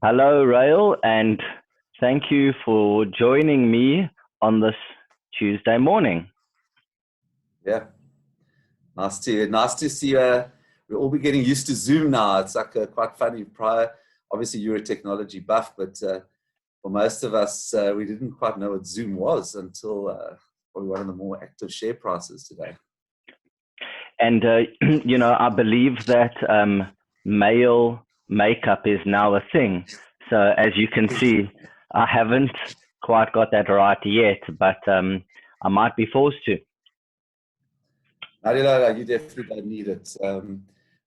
Hello, Rael, and thank you for joining me on this Tuesday morning. Yeah, nice to see you. We'll all be getting used to Zoom now. It's like quite funny. Obviously, you're a technology buff, but for most of us, we didn't quite know what Zoom was until probably one of the more active share prices today. And, I believe that male makeup is now a thing. So as you can see, I haven't quite got that right yet, but I might be forced to. No, you definitely don't need it.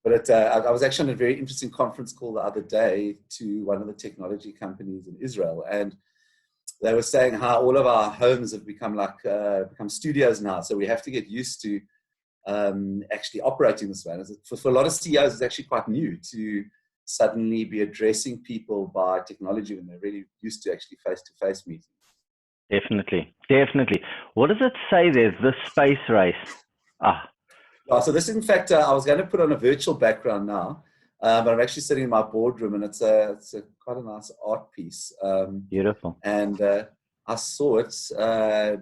But I was actually on a very interesting conference call the other day to one of the technology companies in Israel, and they were saying how all of our homes have become studios now. So we have to get used to actually operating this way. For a lot of CEOs, it's actually quite new to suddenly be addressing people by technology when they're really used to actually face-to-face meetings. Definitely. What does it say there? The space race. So this, in fact, I was going to put on a virtual background now, but I'm actually sitting in my boardroom, and it's quite a nice art piece. Beautiful. And I saw it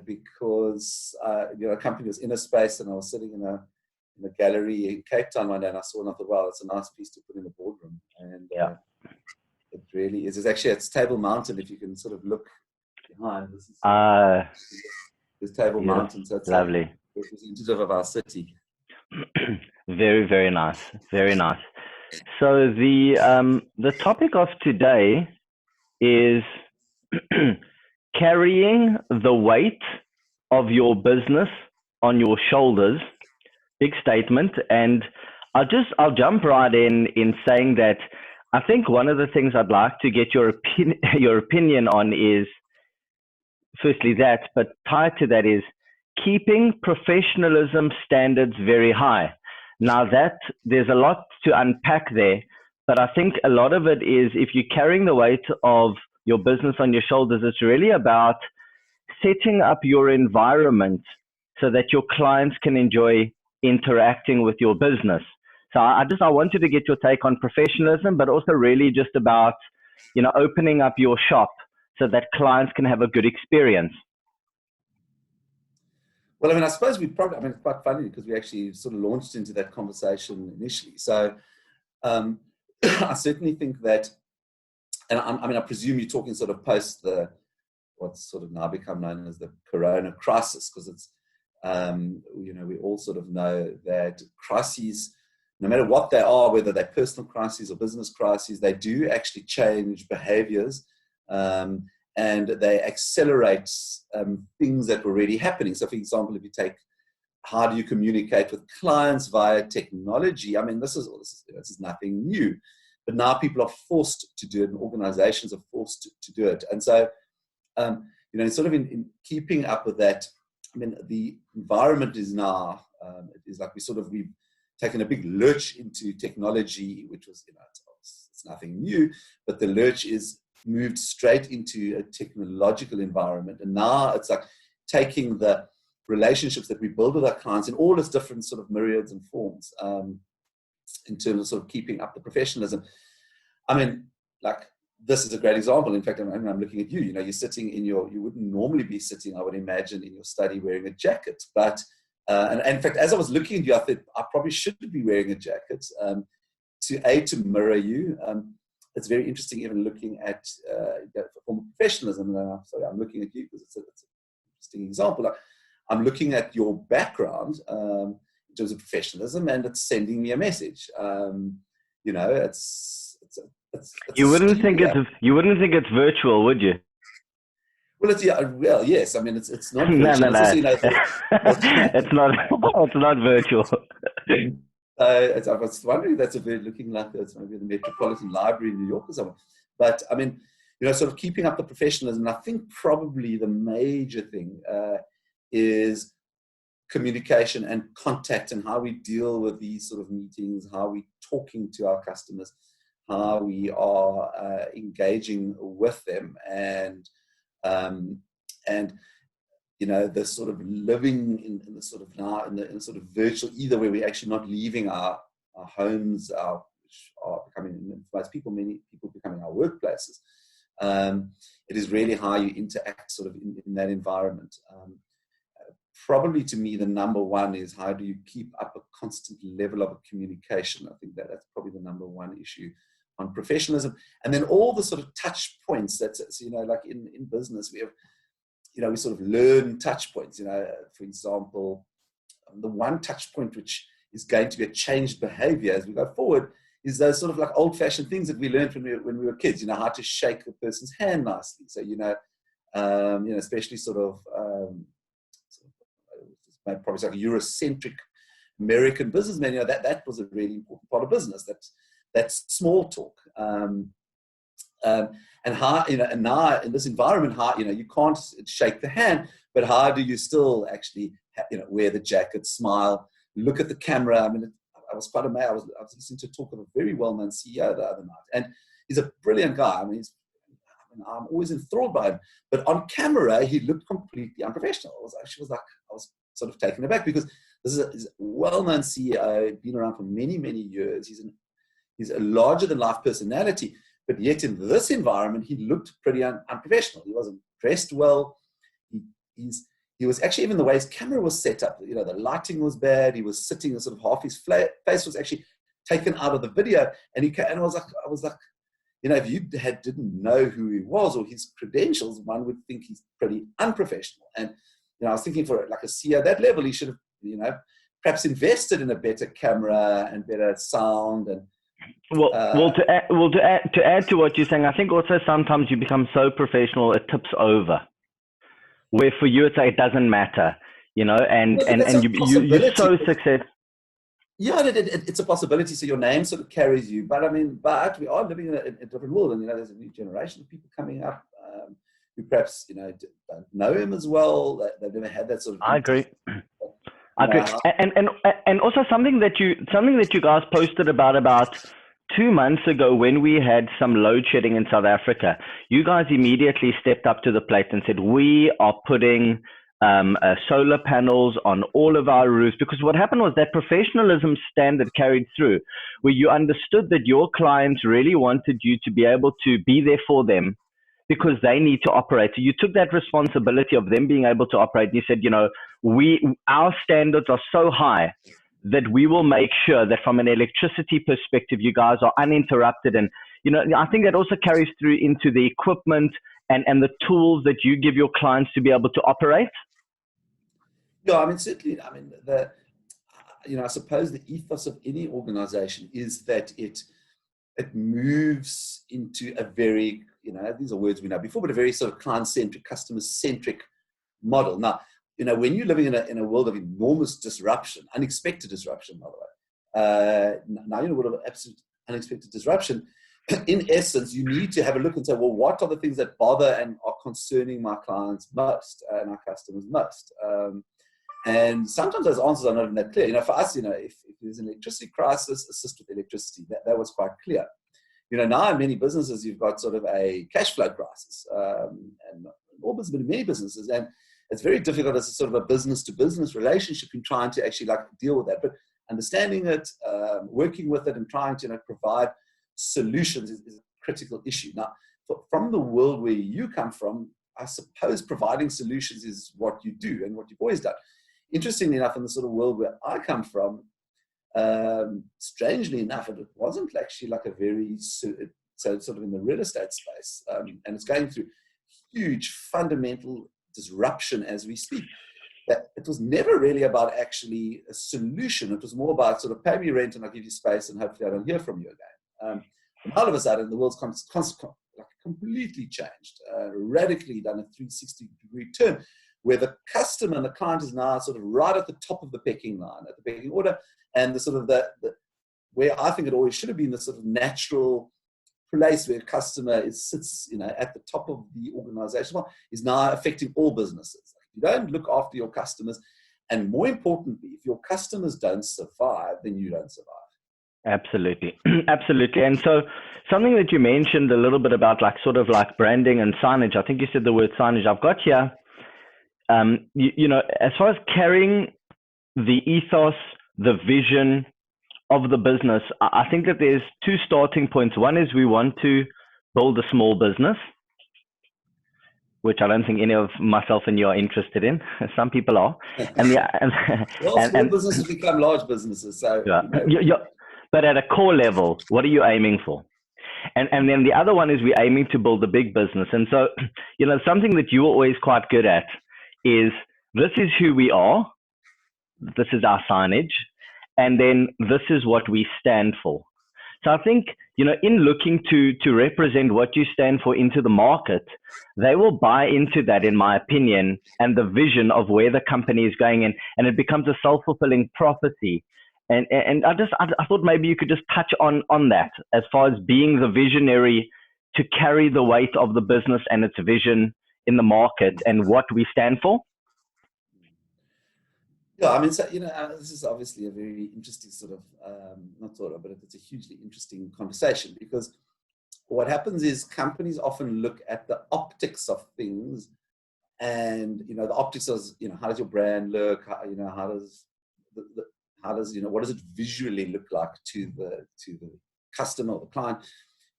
because a company was Inospace, and I was sitting in a gallery in Cape Town one day, and I saw it, and I thought, wow, it's a nice piece to put in the boardroom. And it really is. It's Table Mountain. If you can sort of look behind, this Table Mountain. So it's lovely. Representative of our city. Very, very nice. Very nice. So the topic of today is carrying the weight of your business on your shoulders. Big statement. And I'll jump right in saying that I think one of the things I'd like to get your opinion on is firstly that, but tied to that is keeping professionalism standards very high. Now that there's a lot to unpack there, but I think a lot of it is if you're carrying the weight of your business on your shoulders, it's really about setting up your environment so that your clients can enjoy interacting with your business. So I wanted to get your take on professionalism, but also really just about, opening up your shop so that clients can have a good experience. Well, I suppose it's quite funny because we actually sort of launched into that conversation initially. So I certainly think that, and I presume you're talking sort of post what's sort of now become known as the Corona crisis, because it's, we all sort of know that crises, no matter what they are, whether they're personal crises or business crises, they do actually change behaviors. And they accelerate things that were already happening. So, for example, if you take how do you communicate with clients via technology? This is nothing new, but now people are forced to do it, and organizations are forced to do it. And so, in keeping up with that, the environment is now, is like we've taken a big lurch into technology, which was, it's nothing new, but the lurch is moved straight into a technological environment. And now it's like taking the relationships that we build with our clients in all its different sort of myriads and forms, in terms of sort of keeping up the professionalism. This is a great example. In fact, I'm looking at you, you're sitting you wouldn't normally be sitting, I would imagine, in your study wearing a jacket. But, and in fact, as I was looking at you, I thought I probably should be wearing a jacket to mirror you. It's very interesting, even looking at form of professionalism. I'm looking at you because it's an interesting example. I'm looking at your background in terms of professionalism, and it's sending me a message. You wouldn't think it's virtual, would you? Well, yes. It's not virtual. No. It's not virtual. I was wondering if that's looking like it's maybe the Metropolitan Library in New York or something. But sort of keeping up the professionalism. I think probably the major thing is communication and contact, and how we deal with these sort of meetings, how we're talking to our customers, how we are engaging with them, and the sort of living in the sort of now in the sort of virtual, either where we're actually not leaving our homes, which are becoming, most people, many people becoming in our workplaces. It is really how you interact sort of in that environment. Probably to me, the number one is how do you keep up a constant level of communication? I think that's probably the number one issue on professionalism. And then all the sort of touch points that's, you know, like in business, we have, you know, we sort of learn touch points, you know, for example, the one touch point which is going to be a changed behavior as we go forward is those sort of like old fashioned things that we learned when we were kids, you know, how to shake the person's hand nicely. So, you know, especially sort of probably like a Eurocentric American businessman, you know, that was a really important part of business. That's small talk. And how, you know, and now in this environment, how, you know, you can't shake the hand, but how do you still actually, you know, wear the jacket, smile, look at the camera? I mean, I was quite amazed. I was listening to talk of a very well-known CEO the other night, and he's a brilliant guy. I mean, I'm always enthralled by him, but on camera, he looked completely unprofessional. I was sort of taken aback because this is a well-known CEO, been around for many, many years. He's a larger-than-life personality, but yet in this environment, he looked pretty unprofessional. He wasn't dressed well. He was actually, even the way his camera was set up, you know, the lighting was bad. He was sitting, and sort of half his face was actually taken out of the video. And I was like, you know, if you didn't know who he was or his credentials, one would think he's pretty unprofessional. And, you know, I was thinking for like a CEO at that level, he should have, you know, perhaps invested in a better camera and better sound. And to add to what you're saying, I think also sometimes you become so professional it tips over. Where for you it's like it doesn't matter, you know, and you're so successful. Yeah, it's a possibility. So your name sort of carries you. But I mean, we are living in a different world, and you know, there's a new generation of people coming up who perhaps, you know, don't know him as well. They've never had that sort of. I agree. And also something that you guys posted about 2 months ago when we had some load shedding in South Africa. You guys immediately stepped up to the plate and said, we are putting solar panels on all of our roofs, because what happened was that professionalism standard carried through, where you understood that your clients really wanted you to be able to be there for them because they need to operate. So you took that responsibility of them being able to operate, and you said, you know, our standards are so high that we will make sure that from an electricity perspective, you guys are uninterrupted. And, you know, I think that also carries through into the equipment and the tools that you give your clients to be able to operate. Yeah, I mean, certainly, I mean, you know, I suppose the ethos of any organization is that it moves into a very, you know, these are words we know before, but a very sort of client-centric, customer-centric model. Now, you know, when you're living in a world of enormous disruption, unexpected disruption, by the way, now you're in a world of absolute unexpected disruption, in essence, you need to have a look and say, well, what are the things that bother and are concerning my clients most and our customers most? And sometimes those answers are not even that clear. You know, for us, you know, if there's an electricity crisis, assist with electricity. That was quite clear. You know, now in many businesses, you've got sort of a cash flow crisis, and all business, but many businesses, and it's very difficult as a sort of a business-to-business relationship in trying to actually like deal with that. But understanding it, working with it, and trying to, you know, provide solutions is a critical issue. Now, from the world where you come from, I suppose providing solutions is what you do and what you've always done. Interestingly enough, in the sort of world where I come from, strangely enough, it wasn't actually like a very, so sort of in the real estate space, and it's going through huge fundamental disruption as we speak. That it was never really about actually a solution. It was more about sort of pay me rent and I'll give you space and hopefully I don't hear from you again. And all of a sudden, the world's completely changed, radically done a 360-degree turn, where the customer and the client is now sort of right at the top of the pecking line, at the pecking order, and the sort of the where I think it always should have been the sort of natural place where customer sits, you know, at the top of the organization, is now affecting all businesses. If you don't look after your customers, and more importantly, if your customers don't survive, then you don't survive. Absolutely. Absolutely. And so something that you mentioned a little bit about, like sort of like branding and signage, I think you said the word signage. I've got here, you know, as far as carrying the ethos, the vision of the business, I think that there's two starting points. One is we want to build a small business, which I don't think any of myself and you are interested in. Some people are. Well, small businesses become large businesses. So, but at a core level, what are you aiming for? And then the other one is we're aiming to build a big business. And so, something that you're always quite good at is, this is who we are. This is our signage. And then this is what we stand for. So I think, in looking to represent what you stand for into the market, they will buy into that, in my opinion, and the vision of where the company is going in, and it becomes a self-fulfilling prophecy. And I thought maybe you could just touch on that, as far as being the visionary to carry the weight of the business and its vision in the market and what we stand for. Yeah, I mean, so, this is obviously a very interesting but it's a hugely interesting conversation, because what happens is companies often look at the optics of things, and, the optics is, how does your brand look? How does what does it visually look like to the customer or the client,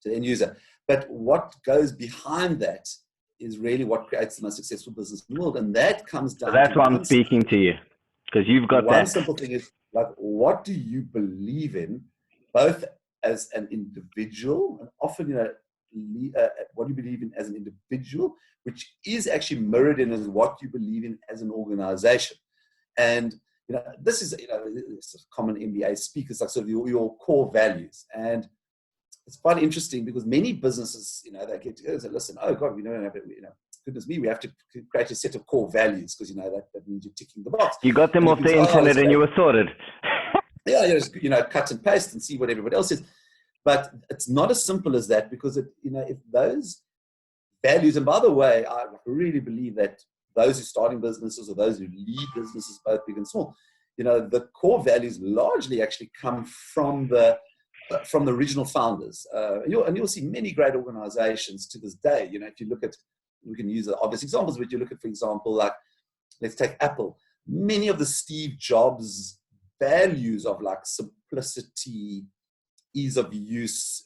to the end user? But what goes behind that is really what creates the most successful business in the world. And that comes down to... That's why I'm speaking to you. Because you've got one simple thing is, what do you believe in, both as an individual, and often, what do you believe in as an individual, which is actually mirrored in as what you believe in as an organization. And, this is, it's a common MBA speak, it's like sort of your core values. And it's quite interesting, because many businesses, they get together and say, listen, oh God, we don't have it, goodness me, we have to create a set of core values, because that means you're ticking the box. You got them off the internet and you were sorted. Yeah, just cut and paste and see what everybody else is. But it's not as simple as that, because if those values, and by the way, I really believe that those who are starting businesses, or those who lead businesses, both big and small, the core values largely actually come from the original founders. And you'll see many great organizations to this day. If you look at, we can use the obvious examples, but you look at, for example, like, let's take Apple. Many of the Steve Jobs values of simplicity, ease of use,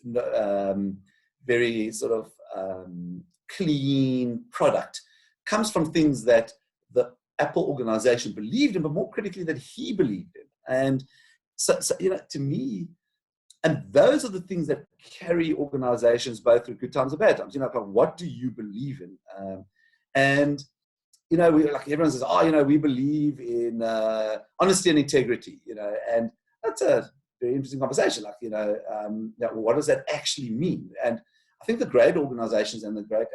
very sort of clean product, comes from things that the Apple organization believed in, but more critically that he believed in. And so to me, and those are the things that carry organizations both through good times and bad times. What do you believe in? Everyone says, we believe in honesty and integrity, and that's a very interesting conversation. What does that actually mean? And I think the great organizations and the great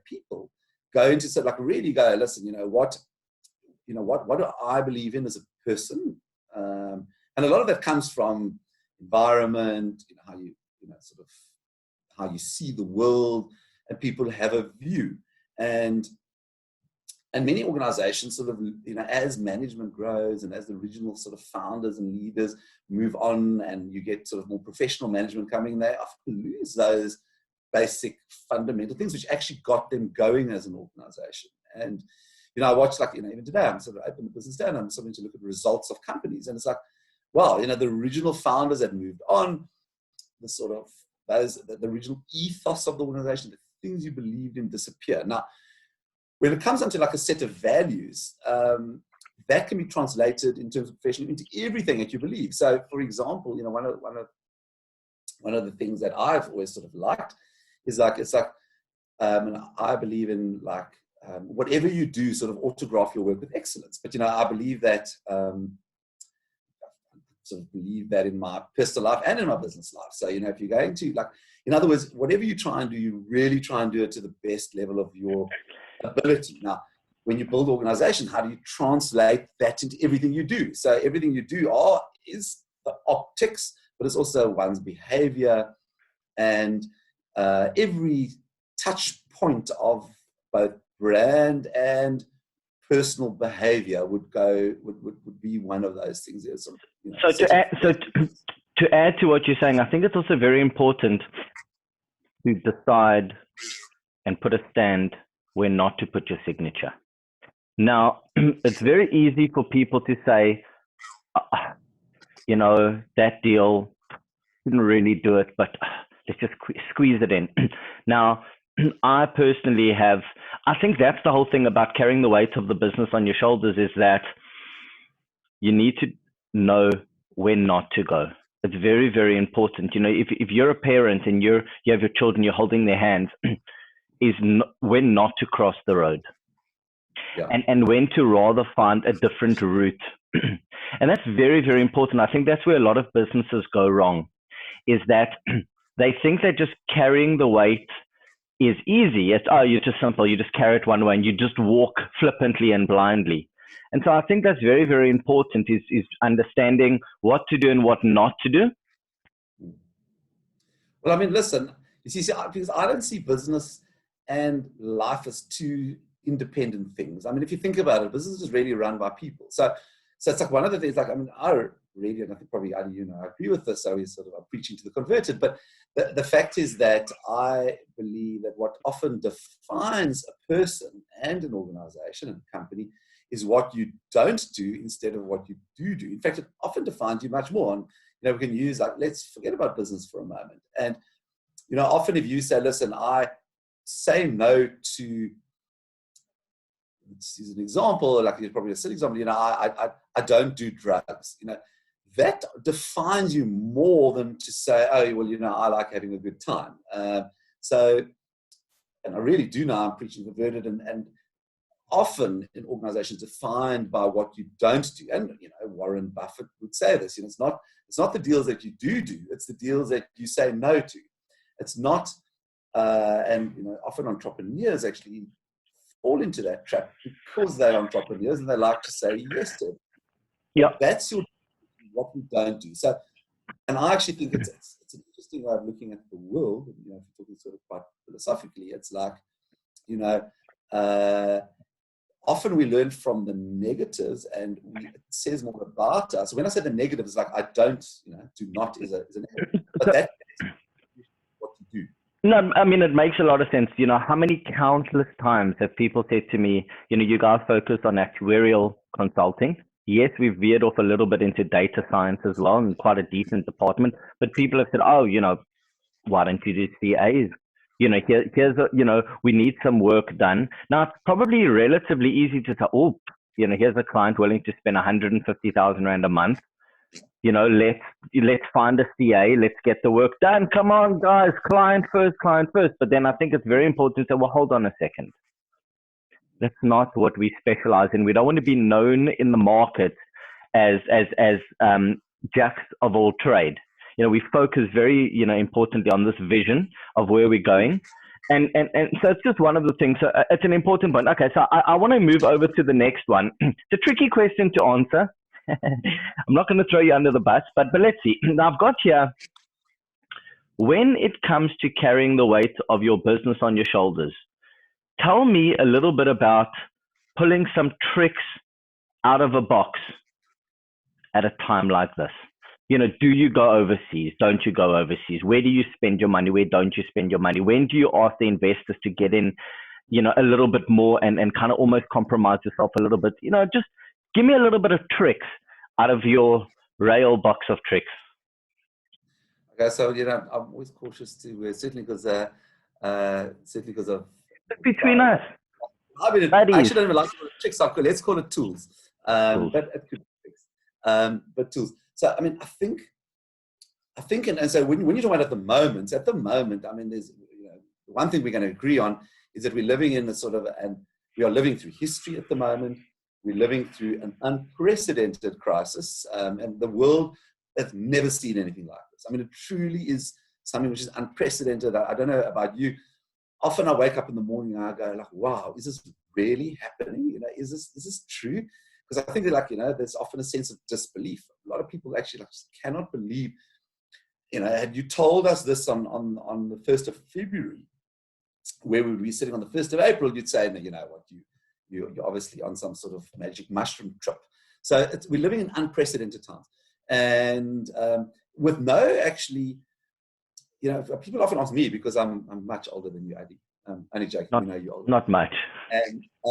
people go into really go, listen, what do I believe in as a person? And a lot of that comes from environment, how you see the world, and people have a view. And many organizations as management grows, and as the original founders and leaders move on, and you get more professional management coming in, they often lose those basic fundamental things which actually got them going as an organization. And I watch, even today, I'm open the business down, I'm starting to look at the results of companies, and it's like, wow, the original founders that moved on, the original ethos of the organization, the things you believed in disappear. Now, when it comes down to a set of values, that can be translated in terms of professional into everything that you believe. So, for example, one of the things that I've always liked is and I believe in whatever you do, autograph your work with excellence. But I believe that. Believe that in my personal life and in my business life. So, if you're going to, in other words, whatever you try and do, you really try and do it to the best level of your ability. Now, when you build organizations, how do you translate that into everything you do? So everything you do is the optics, but it's also one's behavior, and every touch point of both brand and personal behavior would be one of those things. To add to what you're saying, I think it's also very important to decide and put a stand where not to put your signature. Now, it's very easy for people to say, that deal didn't really do it, but Let's just squeeze it in. Now, I personally I think that's the whole thing about carrying the weight of the business on your shoulders, is that you need to know when not to go. It's very, very important. If you're a parent and you have your children, you're holding their hands, when not to cross the road. Yeah. And when to rather find a different route. And that's very, very important. I think that's where a lot of businesses go wrong, is that they think that just carrying the weight is easy. You're just simple. You just carry it one way and you just walk flippantly and blindly. And so I think that's very, very important, is understanding what to do and what not to do. Well, I mean, listen, you see, because I don't see business and life as two independent things. I mean, if you think about it, business is really run by people. So it's like one of the things, like, I mean, I really, and I think probably Adi, I agree with this, so we're sort of preaching to the converted, but the fact is that I believe that what often defines a person and an organization and a company is what you don't do instead of what you do. In fact, it often defines you much more. And, we can use, like, let's forget about business for a moment. And, often if you say, listen, I say no to, let's use an example, like it's probably a silly example, I don't do drugs, that defines you more than to say, oh, well, I like having a good time. And I really do know I'm preaching converted, and often in organizations defined by what you don't do. And, Warren Buffett would say this, it's not the deals that you do, it's the deals that you say no to. It's not, and, often entrepreneurs actually fall into that trap because they're entrepreneurs and they like to say yes to it. Yeah. That's what we don't do. So, and I actually think it's an interesting way of looking at the world. If you're talking sort of quite philosophically, it's like, often we learn from the negatives, and it says more about us. When I say the negative, it's like, I don't, do not is a negative. But that is what you do. No, I mean, it makes a lot of sense. How many countless times have people said to me, you guys focus on actuarial consulting. Yes, we've veered off a little bit into data science as well, and quite a decent department. But people have said, oh, why don't you do CAs? We need some work done. Now, it's probably relatively easy to say, oh, here's a client willing to spend 150,000 Rand a month. Let's find a CA, let's get the work done. Come on, guys, client first. But then I think it's very important to say, well, hold on a second. That's not what we specialize in. We don't want to be known in the market as jacks of all trade. We focus very, importantly on this vision of where we're going. And so it's just one of the things. So it's an important point. Okay, so I want to move over to the next one. It's a tricky question to answer. I'm not going to throw you under the bus, but let's see. Now, I've got here, when it comes to carrying the weight of your business on your shoulders, tell me a little bit about pulling some tricks out of a box at a time like this. Do you go overseas? Don't you go overseas? Where do you spend your money? Where don't you spend your money? When do you ask the investors to get in, a little bit more and kind of almost compromise yourself a little bit? Just give me a little bit of tricks out of your Rael box of tricks. Okay, so I'm always cautious to certainly because of between us. I mean, I actually don't even like to call it tricks. Let's call it tools. But it could be tricks. But tools. So I mean, I think, and so when you're talking about at the moment, I mean, there's one thing we're going to agree on is that we're living in a sort of, and we are living through history at the moment. We're living through an unprecedented crisis, and the world has never seen anything like this. I mean, it truly is something which is unprecedented. I don't know about you. Often I wake up in the morning and I go like, wow, is this really happening? Is this true? Because I think that there's often a sense of disbelief. A lot of people actually just cannot believe, had you told us this on the 1st of February, where we would be sitting on the 1st of April, you'd say, no, you know what, you're obviously on some sort of magic mushroom trip. So we're living in unprecedented times. And with no actually, people often ask me because I'm much older than you, Adi. Only joking, you're older. Not much.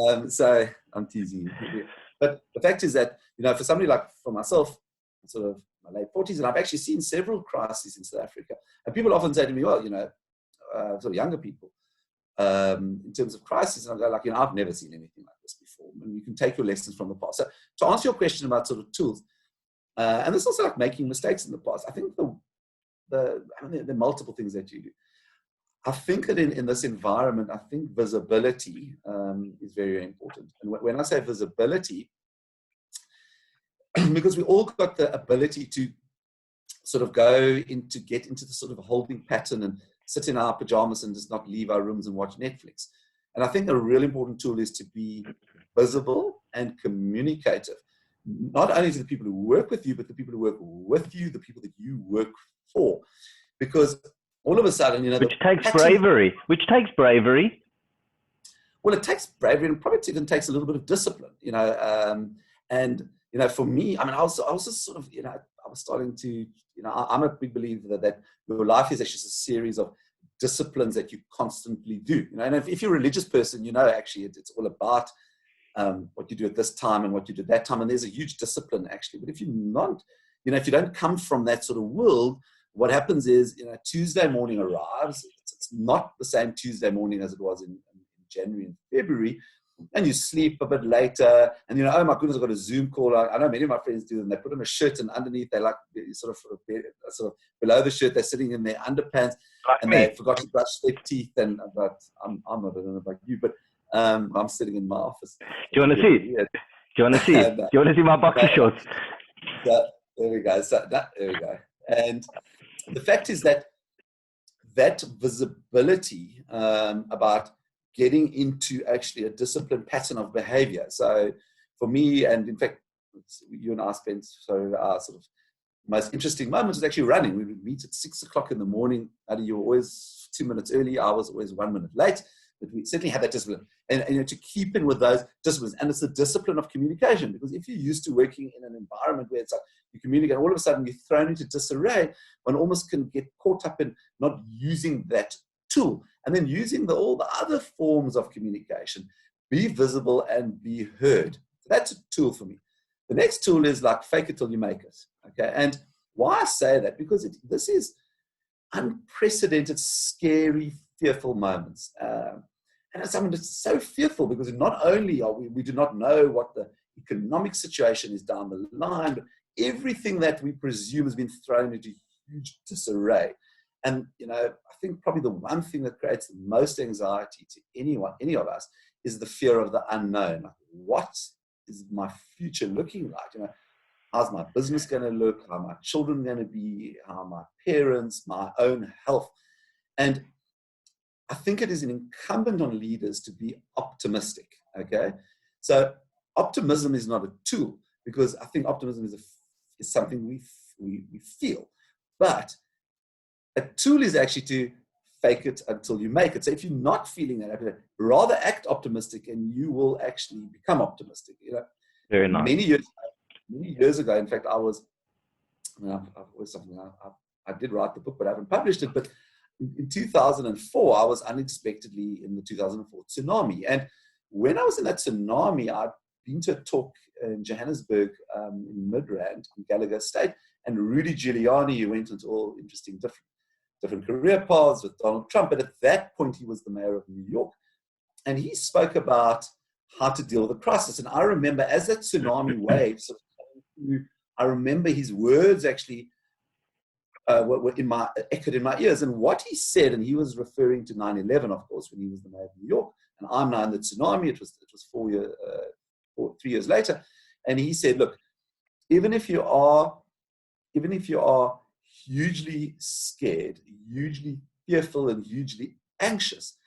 And so I'm teasing you. But the fact is that, for somebody like for myself, sort of my late 40s, and I've actually seen several crises in South Africa. And people often say to me, well, sort of younger people, in terms of crisis, and I go like, I've never seen anything like this before. And you can take your lessons from the past. So to answer your question about sort of tools, and there's also like making mistakes in the past. I think there are multiple things that you do. I think that in this environment, I think visibility is very important. And when I say visibility, because we all got the ability to sort of get into the sort of holding pattern and sit in our pajamas and just not leave our rooms and watch Netflix. And I think a really important tool is to be visible and communicative, not only to the people who work with you, but the people who work with you, the people that you work for. Because all of a sudden, which takes bravery. Well, it takes bravery, and probably even takes a little bit of discipline, and for me, I mean, I was just sort of, I was starting to, I'm a big believer that your life is actually just a series of disciplines that you constantly do. And if you're a religious person, actually it's all about what you do at this time and what you do at that time, and there's a huge discipline actually. But if you're not, if you don't come from that sort of world, what happens is, Tuesday morning arrives. It's not the same Tuesday morning as it was in January and February, and you sleep a bit later, and oh my goodness, I've got a Zoom call. I know many of my friends do, and they put on a shirt, and underneath they like sort of below the shirt they're sitting in their underpants, and they forgot to brush their teeth. And I'm not, I don't know about you, but I'm sitting in my office. Do you want to see? Do you want to see? Do you want to see my boxer shorts? So, there we go. There we go. And the fact is that visibility about getting into actually a disciplined pattern of behavior. So for me, and in fact, you and I spent our sort of most interesting moments was actually running. We would meet at 6 o'clock in the morning. Adi, you were always 2 minutes early. I was always 1 minute late. But we certainly had that discipline. And to keep in with those disciplines. And it's the discipline of communication. Because if you're used to working in an environment where it's like you communicate, all of a sudden you're thrown into disarray, one almost can get caught up in not using that tool. And then using all the other forms of communication, be visible and be heard. So that's a tool for me. The next tool is like fake it till you make it. Okay. And why I say that? Because this is unprecedented, scary, fearful moments. And it's so fearful because not only are we do not know what the economic situation is down the line, but everything that we presume has been thrown into huge disarray. And, I think probably the one thing that creates the most anxiety to any of us, is the fear of the unknown. Like, what is my future looking like? How's my business going to look? How are my children going to be? How are my parents? My own health? And I think it is incumbent on leaders to be optimistic. Okay, so optimism is not a tool, because I think optimism is something we feel, but a tool is actually to fake it until you make it. So if you're not feeling that, rather act optimistic, and you will actually become optimistic. Very nice. Many years ago, in fact, I did write the book, but I haven't published it. But in 2004, I was unexpectedly in the 2004 tsunami. And when I was in that tsunami, I'd been to a talk in Johannesburg, in Midrand, in Gallagher State, and Rudy Giuliani, who went into all interesting different career paths with Donald Trump. But at that point, he was the mayor of New York. And he spoke about how to deal with the crisis. And I remember as that tsunami wave sort of came through, I remember his words actually were echoed in my ears. And what he said, and he was referring to 9/11, of course, when he was the mayor of New York, and I'm now in the tsunami. It was 3 years later, and he said, "Look, even if you are hugely scared, hugely fearful, and hugely anxious,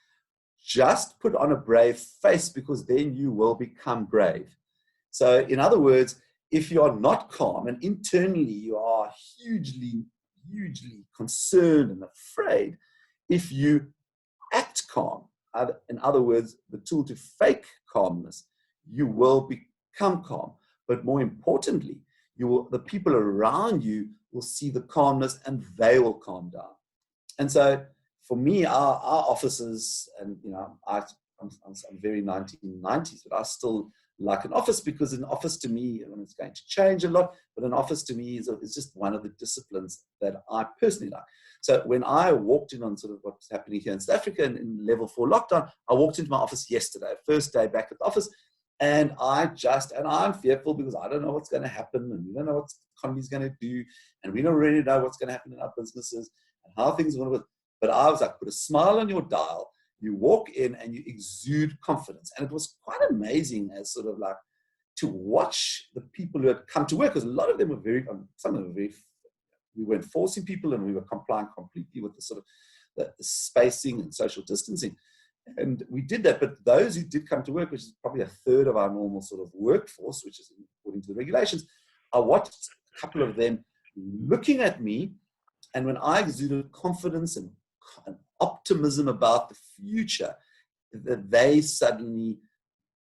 just put on a brave face, because then you will become brave." So, in other words, if you are not calm and internally you are hugely concerned and afraid, if you act calm, in other words, the tool to fake calmness, you will become calm. But more importantly, the people around you will see the calmness, and they will calm down. And so for me, our offices, and I'm very 1990s, but I still like an office, because an office to me, I mean, it's going to change a lot, but an office to me is just one of the disciplines that I personally like. So when I walked in on sort of what's happening here in South Africa in level 4 lockdown, I walked into my office yesterday, first day back at the office, and I'm fearful because I don't know what's going to happen, and we don't know what the economy is going to do, and we don't really know what's going to happen in our businesses and how things are going to work. But I was like, put a smile on your dial. You walk in and you exude confidence. And it was quite amazing as sort of like to watch the people who had come to work, because a lot of them were some of them were very, we weren't forcing people, and we were complying completely with the sort of the spacing and social distancing. And we did that. But those who did come to work, which is probably a third of our normal sort of workforce, which is according to the regulations, I watched a couple of them looking at me. And when I exuded confidence and optimism about the future, that they suddenly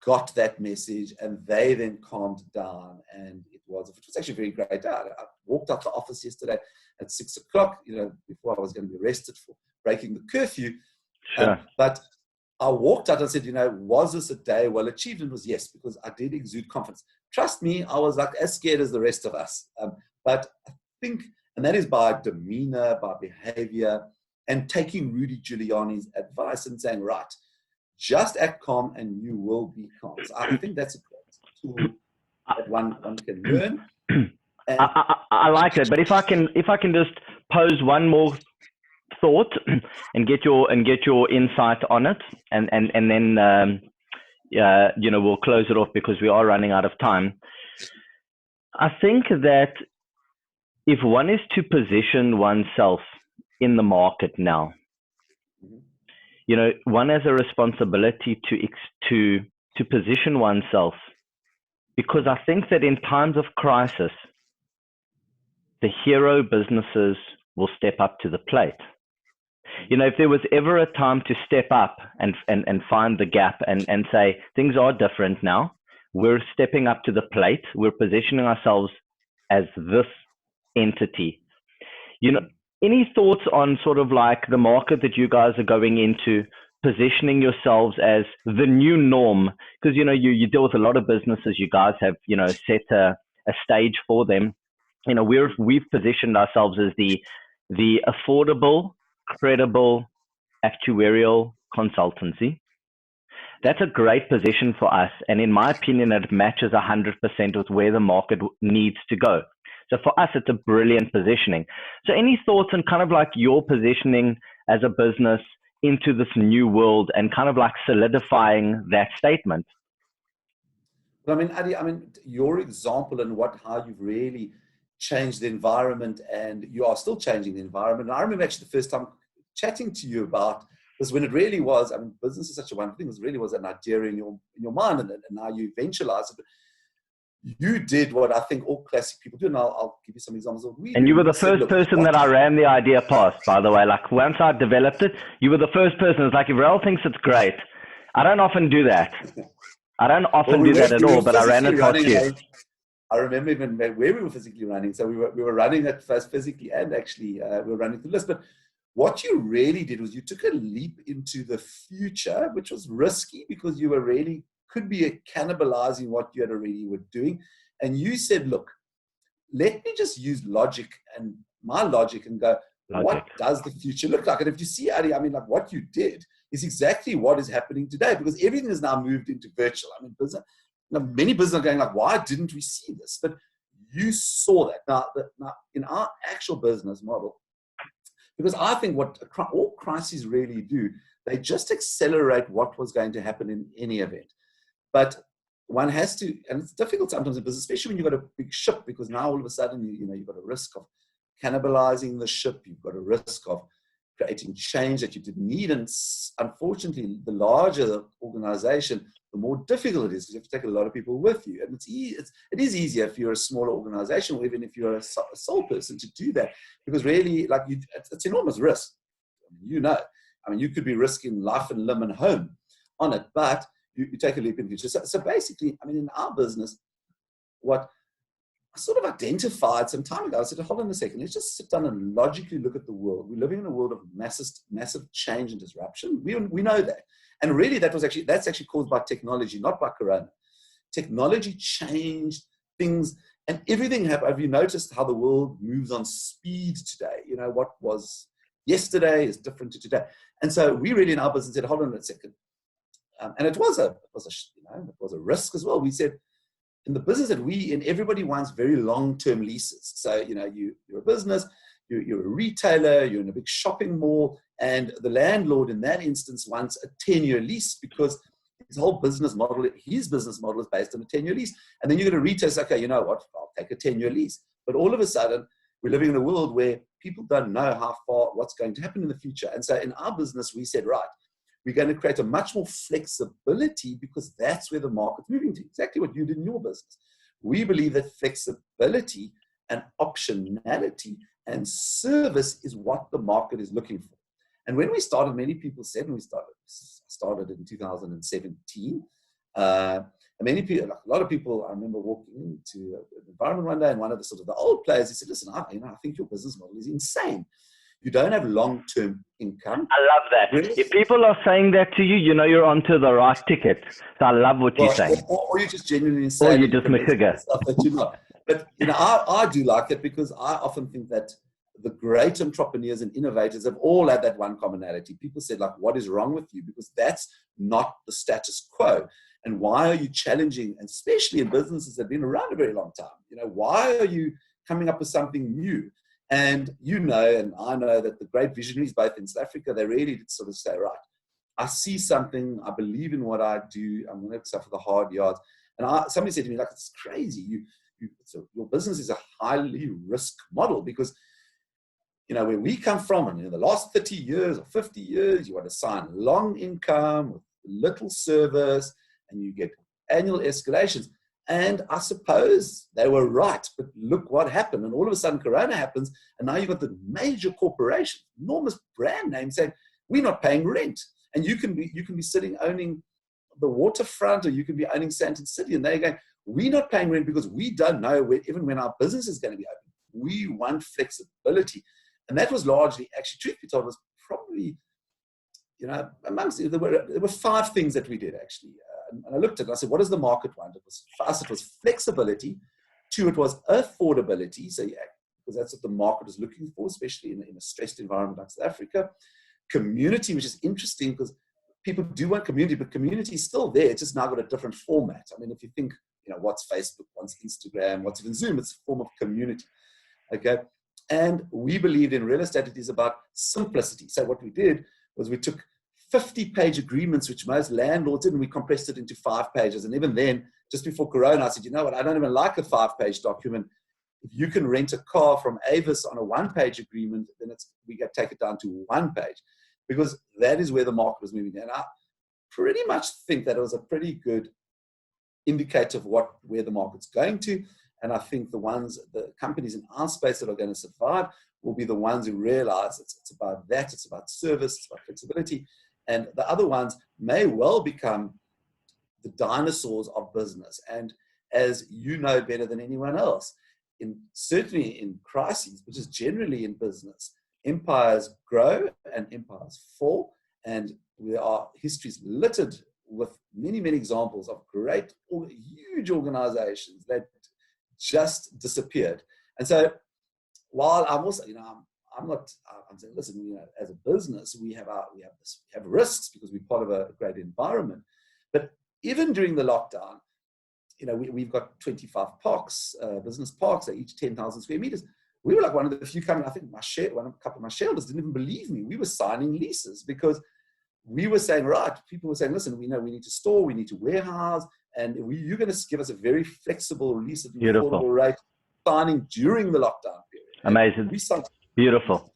got that message, and they then calmed down, and it was actually a very great day. I walked out the office yesterday at 6 o'clock, before I was going to be arrested for breaking the curfew. Sure. But I walked out and said, was this a day well achieved? And it was yes, because I did exude confidence. Trust me, I was like as scared as the rest of us. But I think, and that is by demeanor, by behavior, and taking Rudy Giuliani's advice and saying, right, just act calm and you will be calm. So I think that's a great tool that one can learn. I like that, but if I can just pose one more thought and get your insight on it, and then we'll close it off because we are running out of time. I think that if one is to position oneself in the market now, one has a responsibility to position oneself, because I think that in times of crisis, the hero businesses will step up to the plate. If there was ever a time to step up and find the gap and say, things are different now, we're stepping up to the plate, we're positioning ourselves as this entity. Any thoughts on sort of like the market that you guys are going into, positioning yourselves as the new norm? Because, you deal with a lot of businesses, you guys have, set a stage for them. We've positioned ourselves as the affordable, credible actuarial consultancy. That's a great position for us. And in my opinion, it matches 100% with where the market needs to go. So for us, it's a brilliant positioning. So any thoughts on kind of like your positioning as a business into this new world and kind of like solidifying that statement? Well, Adi, your example and how you've really changed the environment, and you are still changing the environment. And I remember actually the first time chatting to you about this, when it really was, business is such a wonderful thing. It really was an idea in your mind, and now you eventualize it. You did what I think all classic people do, and I'll give you some examples of what we do. And you were the first person that I ran the idea past, by the way. Like once I developed it, you were the first person. It's like, if Rael thinks it's great, I don't often do that. I don't often do that at all, but I ran it past you. I remember even where we were physically running. So we were running it first physically, and actually we were running the list. But what you really did was you took a leap into the future, which was risky because you were really could be cannibalizing what you had already were doing. And you said, look, let me just use logic and my logic and go, what does the future look like? And if you see, Adi, like what you did is exactly what is happening today, because everything has now moved into virtual. Business, many businesses are going like, why didn't we see this? But you saw that. Now in our actual business model, because I think what all crises really do, they just accelerate what was going to happen in any event. But one has to, and it's difficult sometimes in business, especially when you've got a big ship, because now all of a sudden you've got a risk of cannibalizing the ship. You've got a risk of creating change that you didn't need. And unfortunately, the larger the organization, the more difficult it is, because you have to take a lot of people with you. And it is easier if you're a smaller organization, or even if you're a sole person, to do that, because really, it's enormous risk. You could be risking life and limb and home on it, but you take a leap in the future. So basically, in our business, what I sort of identified some time ago, I said, hold on a second, let's just sit down and logically look at the world. We're living in a world of massive change and disruption. We know that. And really, that's actually caused by technology, not by Corona. technology changed things, and everything happened. Have you noticed how the world moves on speed today? You know, what was yesterday is different to today. And so we really in our business said, hold on a second. And it was a risk as well. We said, in the business that we in, everybody wants very long-term leases. So, you know, you're a business, you're a retailer, you're in a big shopping mall, and the landlord in that instance wants a 10-year lease because his whole business model, his business model is based on a 10-year lease. And then you're going to retail, say, okay, you know what, I'll take a 10-year lease. But all of a sudden, we're living in a world where people don't know how far, what's going to happen in the future. And so in our business, we said, right, we're going to create a much more flexibility because that's where the market's moving to. Exactly what you did in your business. We believe that flexibility and optionality and service is what the market is looking for. And when we started, many people said, and we started in 2017, many people, like a lot of people, I remember walking into an environment one day, and one of the sort of the old players, he said, listen, I think your business model is insane. You don't have long-term income. I love that. If people are saying that to you, you know you're onto the right ticket. So I love what you're saying. Or you're just genuinely insane. Or you just McFigure. But you know, I do like it because I often think that the great entrepreneurs and innovators have all had that one commonality. People said, like, what is wrong with you? Because that's not the status quo. And why are you challenging, and especially in businesses that have been around a very long time? You know, why are you coming up with something new? And you know, and I know that the great visionaries, both in South Africa, they really did sort of say, right, I see something, I believe in what I do, I'm going to suffer the hard yards. And somebody said to me, like, it's crazy. So your business is a highly risk model because, you know, where we come from, and in the last 30 years or 50 years, you want to sign long income with little service, and you get annual escalations. And I suppose they were right, but look what happened. And all of a sudden, Corona happens, and now you've got the major corporation, enormous brand name saying, we're not paying rent. And you can be sitting owning the waterfront, or you can be owning Sandton City, and they're going, we're not paying rent because we don't know even when our business is going to be open. We want flexibility. And that was largely, actually, truth be told, was probably, you know, amongst, there were 5 things that we did, actually. And I looked at it, and I said, what does the market want? For us, it was flexibility. 2, it was affordability. So, yeah, because that's what the market is looking for, especially in a stressed environment like South Africa. Community, which is interesting because people do want community, but community is still there. It's just now got a different format. I mean, if you think, you know, what's Facebook, what's Instagram, what's even Zoom, it's a form of community. Okay. And we believed in real estate, it is about simplicity. So what we did was we took 50-page agreements, which most landlords did, and we compressed it into 5 pages. And even then, just before Corona, I said, you know what, I don't even like a 5-page document. If you can rent a car from Avis on a 1-page agreement, then we can take it down to 1 page, because that is where the market was moving. And I pretty much think that it was a pretty good indicator of where the market's going to. And I think the companies in our space that are going to survive will be the ones who realize it's about that, it's about service, it's about flexibility. And the other ones may well become the dinosaurs of business. And as you know better than anyone else, certainly in crises, which is generally in business, empires grow and empires fall. And there are histories littered with many, many examples of great, huge organizations that just disappeared. And so while I'm also, you know, I'm saying, listen, you know, as a business, we have risks because we're part of a great environment. But even during the lockdown, you know, we've got 25 parks, business parks, they're each 10,000 square meters. We were like one of the few companies, I think a couple of my shareholders didn't even believe me. We were signing leases because we were saying, right, people were saying, listen, we know we need to store, we need to warehouse, and you're going to give us a very flexible lease at an affordable rate, signing during the lockdown period. Amazing. Beautiful.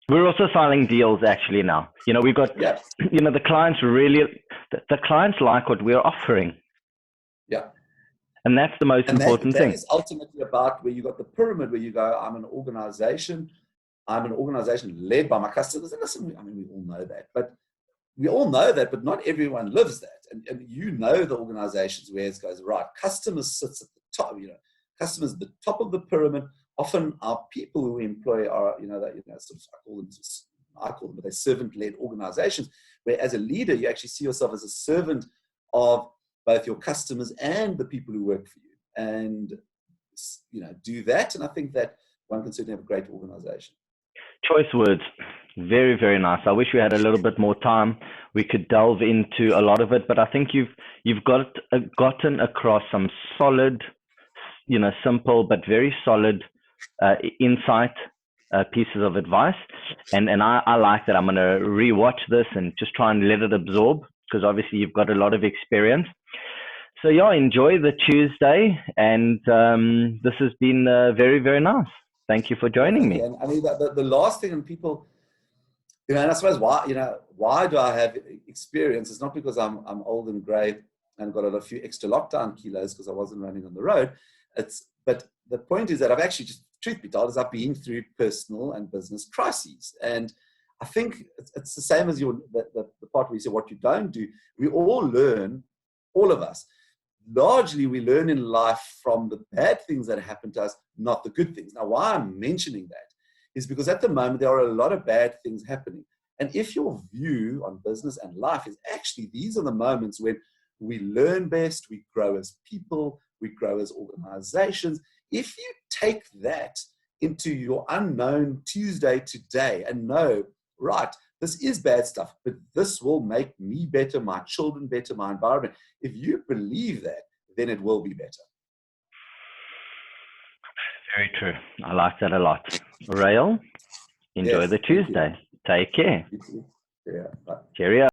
We're also signing deals actually now. You know, we've got, you know, the clients like what we're offering. Yeah. And that's the most important thing. That is ultimately about where you got the pyramid, where you go, I'm an organization led by my customers. And listen, I mean, we all know that, but not everyone lives that. And you know the organizations where it goes, right, customers sits at the top, you know, customers at the top of the pyramid. Often our people who we employ are, you know, sort of, I call them, but they're servant-led organizations, where as a leader, you actually see yourself as a servant of both your customers and the people who work for you. And, do that. And I think that one can certainly have a great organization. Choice words. Very, very nice. I wish we had a little bit more time. We could delve into a lot of it, but I think you've gotten across some solid, simple but very solid insight pieces of advice. And I like that. I'm going to rewatch this and just try and let it absorb, because obviously you've got a lot of experience. So yeah, enjoy the Tuesday, and this has been very, very nice. Thank you for joining me. And I mean, the last thing, and people, and I suppose why do I have experience? It's not because I'm old and grey and got a few extra lockdown kilos because I wasn't running on the road. But the point is that I've actually, just truth be told, is I've been through personal and business crises. And I think it's the same as the part where you say what you don't do. We all learn, all of us. Largely, we learn in life from the bad things that happen to us, not the good things. Now, why I'm mentioning that is because at the moment, there are a lot of bad things happening. And if your view on business and life is actually, these are the moments when we learn best, we grow as people, we grow as organizations. If you take that into your unknown Tuesday today and know, right, this is bad stuff, but this will make me better, my children better, my environment. If you believe that, then it will be better. Very true. I like that a lot. Rael, enjoy the Tuesday. Take care. Yeah. Bye. Cheerio.